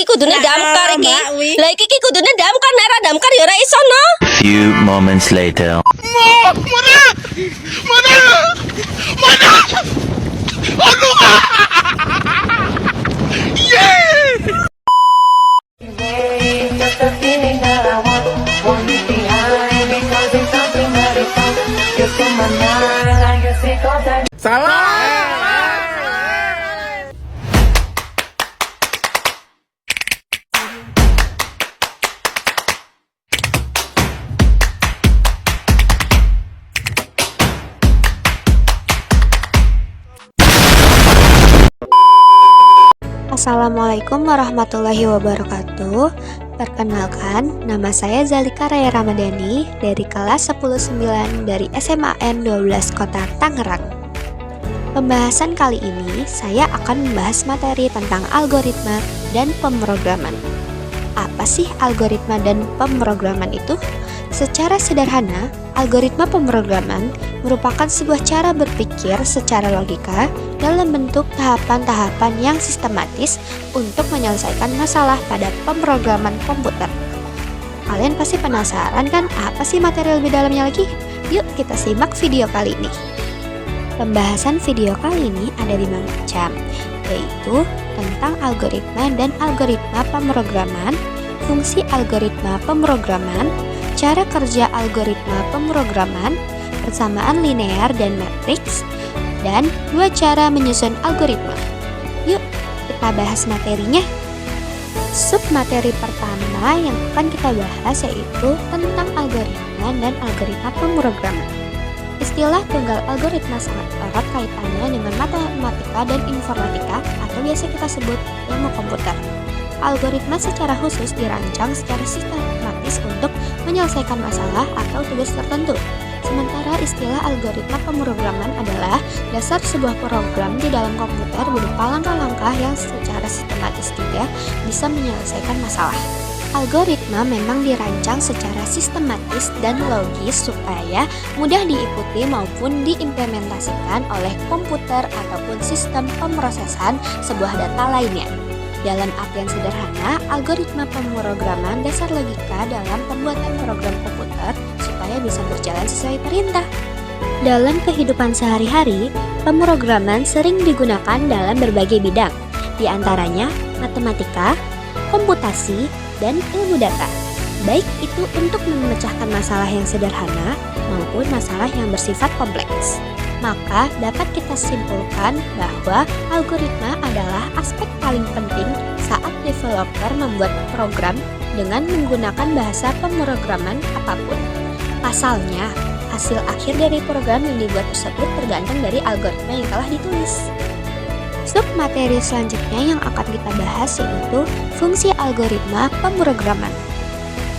iki kudune damkar iki. Mbak Wi. Lah iki kudune damkar, nek ora damkar ya ora iso no. Few moments later. Just a feeling that I want it behind because it's something that is on. You're from my mind, I guess it goes that. Salah. Assalamualaikum warahmatullahi wabarakatuh. Perkenalkan, nama saya Zalika Raya Ramadhani dari kelas 10-9 dari SMAN 12 Kota Tangerang. Pembahasan kali ini saya akan membahas materi tentang algoritma dan pemrograman. Apa sih algoritma dan pemrograman itu? Secara sederhana, algoritma pemrograman merupakan sebuah cara berpikir secara logika dalam bentuk tahapan-tahapan yang sistematis untuk menyelesaikan masalah pada pemrograman komputer. Kalian pasti penasaran kan apa sih materi lebih dalamnya lagi? Yuk kita simak video kali ini. Pembahasan video kali ini ada 5 macam, yaitu tentang algoritma dan algoritma pemrograman, fungsi algoritma pemrograman, cara kerja algoritma pemrograman, persamaan linear dan matriks, dan 2 cara menyusun algoritma. Yuk, kita bahas materinya. Submateri pertama yang akan kita bahas yaitu tentang algoritma dan algoritma pemrograman. Istilah tunggal algoritma sangat erat kaitannya dengan matematika dan informatika atau biasa kita sebut ilmu komputer. Algoritma secara khusus dirancang secara sistematis untuk menyelesaikan masalah atau tugas tertentu. Sementara istilah algoritma pemrograman adalah dasar sebuah program di dalam komputer berupa langkah-langkah yang secara sistematis juga bisa menyelesaikan masalah. Algoritma memang dirancang secara sistematis dan logis supaya mudah diikuti maupun diimplementasikan oleh komputer ataupun sistem pemrosesan sebuah data lainnya. Dalam artian sederhana, algoritma pemrograman dasar logika dalam pembuatan program komputer supaya bisa berjalan sesuai perintah. Dalam kehidupan sehari-hari, pemrograman sering digunakan dalam berbagai bidang, di antaranya matematika, komputasi, dan ilmu data. Baik itu untuk memecahkan masalah yang sederhana maupun masalah yang bersifat kompleks. Maka dapat kita simpulkan bahwa algoritma adalah aspek paling penting saat developer membuat program dengan menggunakan bahasa pemrograman apapun. Pasalnya, hasil akhir dari program yang dibuat tersebut tergantung dari algoritma yang telah ditulis. Submateri selanjutnya yang akan kita bahas yaitu fungsi algoritma pemrograman.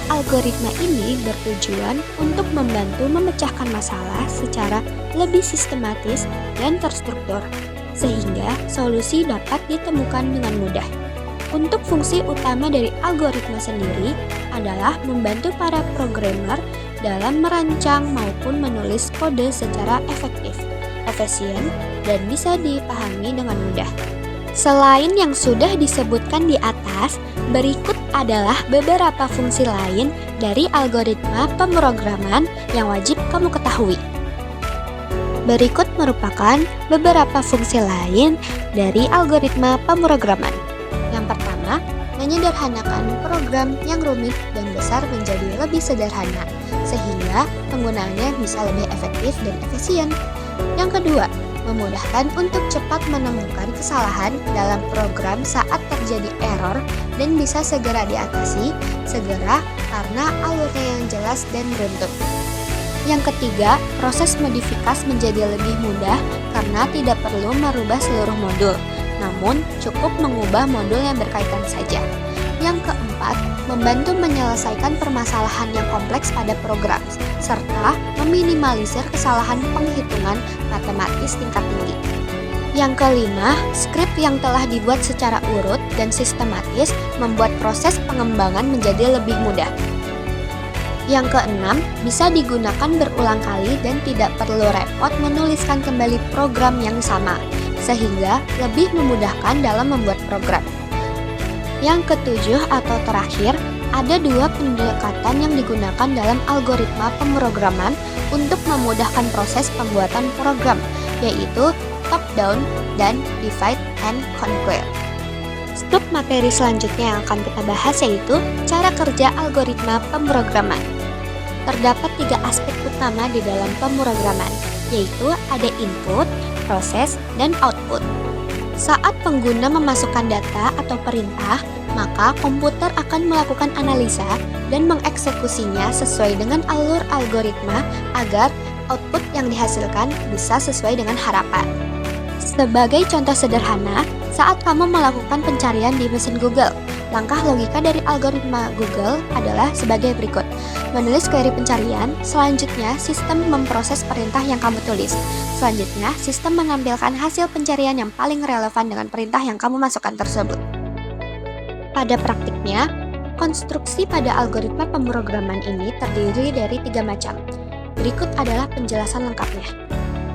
Algoritma ini bertujuan untuk membantu memecahkan masalah secara lebih sistematis dan terstruktur, sehingga solusi dapat ditemukan dengan mudah. Untuk fungsi utama dari algoritma sendiri adalah membantu para programmer dalam merancang maupun menulis kode secara efektif, efisien, dan bisa dipahami dengan mudah. Selain yang sudah disebutkan di atas, berikut adalah beberapa fungsi lain dari algoritma pemrograman yang wajib kamu ketahui. Berikut merupakan beberapa fungsi lain dari algoritma pemrograman. Yang pertama, menyederhanakan program yang rumit dan besar menjadi lebih sederhana, sehingga penggunaannya bisa lebih efektif dan efisien. Yang kedua, memudahkan untuk cepat menemukan kesalahan dalam program saat terjadi error dan bisa segera diatasi karena alurnya yang jelas dan beruntun. Yang ketiga, proses modifikasi menjadi lebih mudah karena tidak perlu merubah seluruh modul, namun cukup mengubah modul yang berkaitan saja. Yang keempat, membantu menyelesaikan permasalahan yang kompleks pada program, serta meminimalisir kesalahan penghitungan matematis tingkat tinggi. Yang kelima, skrip yang telah dibuat secara urut dan sistematis membuat proses pengembangan menjadi lebih mudah. Yang keenam, bisa digunakan berulang kali dan tidak perlu repot menuliskan kembali program yang sama, sehingga lebih memudahkan dalam membuat program. Yang ketujuh atau terakhir, ada dua pendekatan yang digunakan dalam algoritma pemrograman untuk memudahkan proses pembuatan program, yaitu top-down dan divide and conquer. Materi selanjutnya yang akan kita bahas yaitu cara kerja algoritma pemrograman. Terdapat 3 aspek utama di dalam pemrograman, yaitu ada input, proses, dan output. Saat pengguna memasukkan data atau perintah, maka komputer akan melakukan analisa dan mengeksekusinya sesuai dengan alur algoritma agar output yang dihasilkan bisa sesuai dengan harapan. Sebagai contoh sederhana, saat kamu melakukan pencarian di mesin Google, langkah logika dari algoritma Google adalah sebagai berikut. Menulis query pencarian, selanjutnya sistem memproses perintah yang kamu tulis. Selanjutnya, sistem menampilkan hasil pencarian yang paling relevan dengan perintah yang kamu masukkan tersebut. Pada praktiknya, konstruksi pada algoritma pemrograman ini terdiri dari 3 macam. Berikut adalah penjelasan lengkapnya.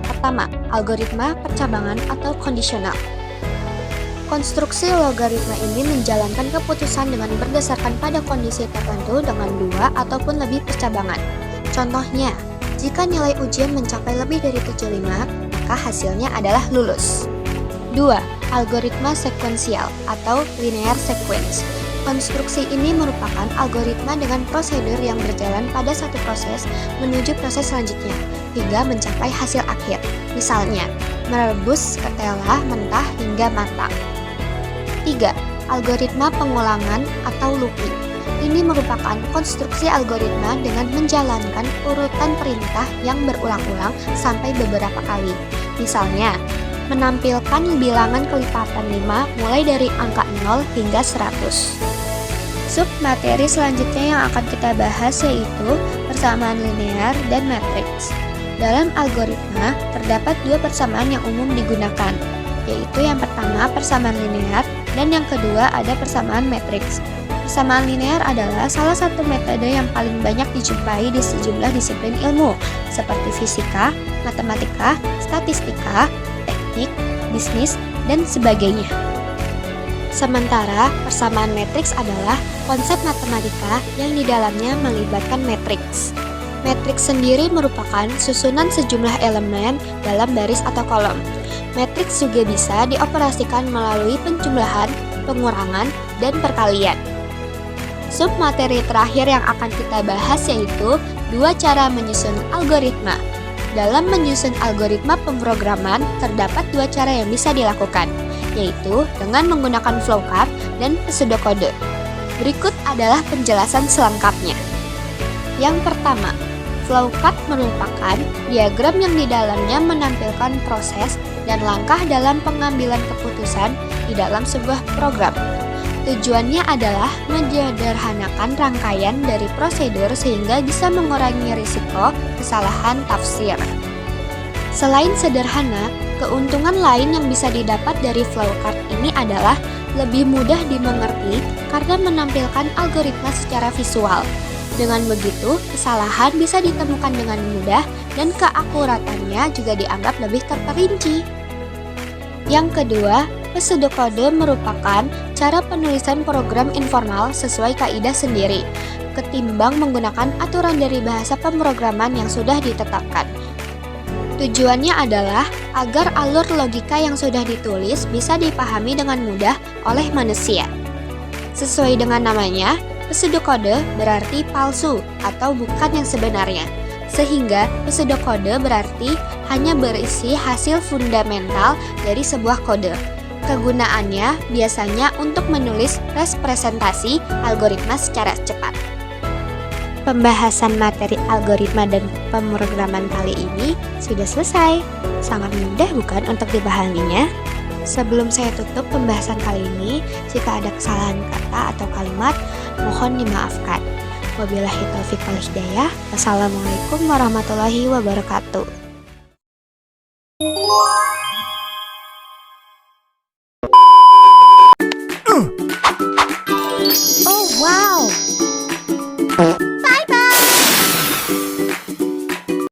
Pertama, algoritma percabangan atau kondisional. Konstruksi logaritma ini menjalankan keputusan dengan berdasarkan pada kondisi tertentu dengan 2 ataupun lebih percabangan. Contohnya, jika nilai ujian mencapai lebih dari 75, maka hasilnya adalah lulus. 2. Algoritma sekuensial atau linear sequence. Konstruksi ini merupakan algoritma dengan prosedur yang berjalan pada satu proses menuju proses selanjutnya, hingga mencapai hasil akhir. Misalnya, merebus ketela mentah hingga matang. 3. Algoritma pengulangan atau looping. Ini merupakan konstruksi algoritma dengan menjalankan urutan perintah yang berulang-ulang sampai beberapa kali. Misalnya, menampilkan bilangan kelipatan 5 mulai dari angka 0 hingga 100. Submateri selanjutnya yang akan kita bahas yaitu persamaan linear dan matriks. Dalam algoritma, terdapat 2 persamaan yang umum digunakan, yaitu yang pertama persamaan linear dan yang kedua ada persamaan matriks. Persamaan linear adalah salah satu metode yang paling banyak dijumpai di sejumlah disiplin ilmu, seperti fisika, matematika, statistika, teknik, bisnis, dan sebagainya. Sementara persamaan matriks adalah konsep matematika yang di dalamnya melibatkan matriks. Matriks sendiri merupakan susunan sejumlah elemen dalam baris atau kolom. Matriks juga bisa dioperasikan melalui penjumlahan, pengurangan, dan perkalian. Submateri terakhir yang akan kita bahas yaitu 2 cara menyusun algoritma. Dalam menyusun algoritma pemrograman, terdapat 2 cara yang bisa dilakukan, yaitu dengan menggunakan flowchart dan pseudokode. Berikut adalah penjelasan selengkapnya. Yang pertama, flowchart merupakan diagram yang di dalamnya menampilkan proses dan langkah dalam pengambilan keputusan di dalam sebuah program. Tujuannya adalah menyederhanakan rangkaian dari prosedur sehingga bisa mengurangi risiko kesalahan tafsir. Selain sederhana, keuntungan lain yang bisa didapat dari flowchart ini adalah lebih mudah dimengerti karena menampilkan algoritma secara visual. Dengan begitu, kesalahan bisa ditemukan dengan mudah dan keakuratannya juga dianggap lebih terperinci. Yang kedua, pseudokode merupakan cara penulisan program informal sesuai kaidah sendiri, ketimbang menggunakan aturan dari bahasa pemrograman yang sudah ditetapkan. Tujuannya adalah agar alur logika yang sudah ditulis bisa dipahami dengan mudah oleh manusia. Sesuai dengan namanya, pseudokode berarti palsu atau bukan yang sebenarnya, sehingga pseudokode berarti hanya berisi hasil fundamental dari sebuah kode. Kegunaannya biasanya untuk menulis representasi algoritma secara cepat. Pembahasan materi algoritma dan pemrograman kali ini sudah selesai. Sangat mudah bukan untuk dipahaminya? Sebelum saya tutup pembahasan kali ini, jika ada kesalahan kata atau kalimat, mohon dimaafkan. Wabillahi taufiq wal hidayah. Wassalamualaikum warahmatullahi wabarakatuh.